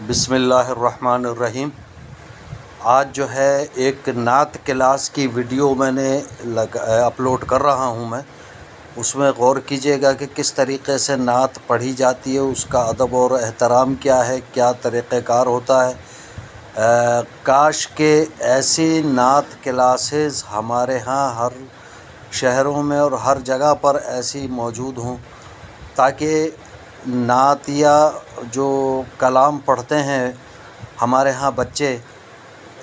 بسم اللہ الرحمن الرحیم۔ آج جو ہے ایک نعت کلاس کی ویڈیو میں نے اپلوڈ کر رہا ہوں میں۔ اس میں غور کیجئے گا کہ کس طریقے سے نعت پڑھی جاتی ہے، اس کا ادب اور احترام کیا ہے، کیا طریقہ کار ہوتا ہے۔ کاش کہ ایسی نعت کلاسز ہمارے ہاں ہر شہروں میں اور ہر جگہ پر ایسی موجود ہوں، تاکہ نعتیہ جو کلام پڑھتے ہیں ہمارے ہاں بچے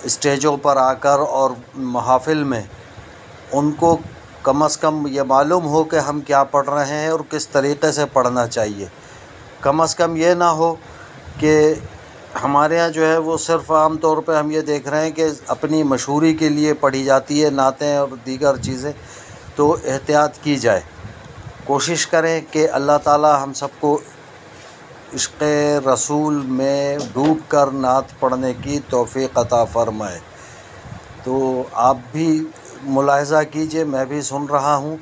اسٹیجوں پر آ کر اور محافل میں، ان کو کم از کم یہ معلوم ہو کہ ہم کیا پڑھ رہے ہیں اور کس طریقے سے پڑھنا چاہیے۔ کم از کم یہ نہ ہو کہ ہمارے ہاں جو ہے وہ صرف عام طور پہ ہم یہ دیکھ رہے ہیں کہ اپنی مشہوری کے لیے پڑھی جاتی ہے نعتیں اور دیگر چیزیں، تو احتیاط کی جائے۔ کوشش کریں کہ اللہ تعالی ہم سب کو عشق رسول میں ڈوب کر نعت پڑھنے کی توفیق عطا فرمائے۔ تو آپ بھی ملاحظہ کیجئے، میں بھی سن رہا ہوں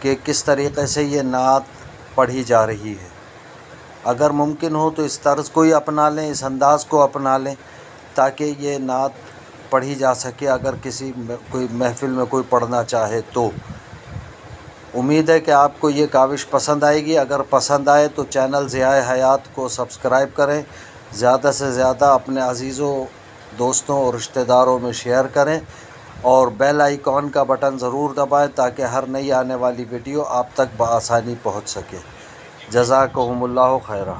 کہ کس طریقے سے یہ نعت پڑھی جا رہی ہے۔ اگر ممکن ہو تو اس طرز کو ہی اپنا لیں، اس انداز کو اپنا لیں، تاکہ یہ نعت پڑھی جا سکے اگر کوئی محفل میں کوئی پڑھنا چاہے تو۔ امید ہے کہ آپ کو یہ کاوش پسند آئے گی۔ اگر پسند آئے تو چینل ضیاء حیات کو سبسکرائب کریں، زیادہ سے زیادہ اپنے عزیزوں، دوستوں اور رشتہ داروں میں شیئر کریں، اور بیل آئیکن کا بٹن ضرور دبائیں تاکہ ہر نئی آنے والی ویڈیو آپ تک بآسانی پہنچ سکے۔ جزاکم اللہ خیرہ۔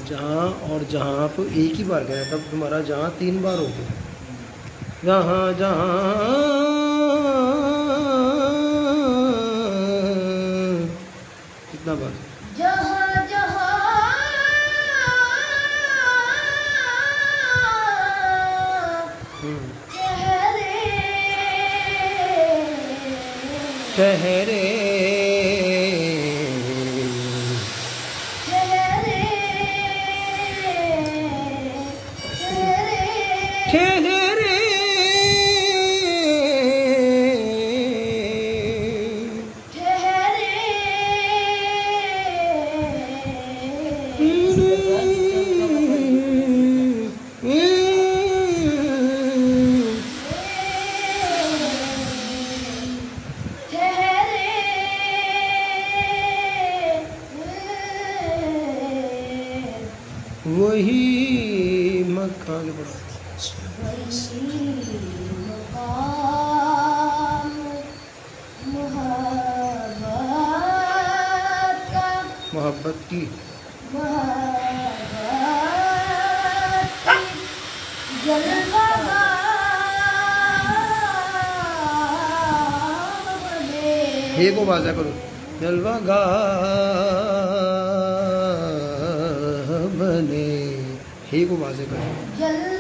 جہاں اور جہاں آپ ایک ہی بار کہہ رہے ہیں، تب تمہارا جہاں 3 بار ہو گیا۔ جہاں جہاں کتنا بار؟ جہاں جہاں چہرے وہی مکان کے پڑھا محبت کی یہ کو واضح کرو، جلوہ گاہ بنے، ہی کو واضح کرو۔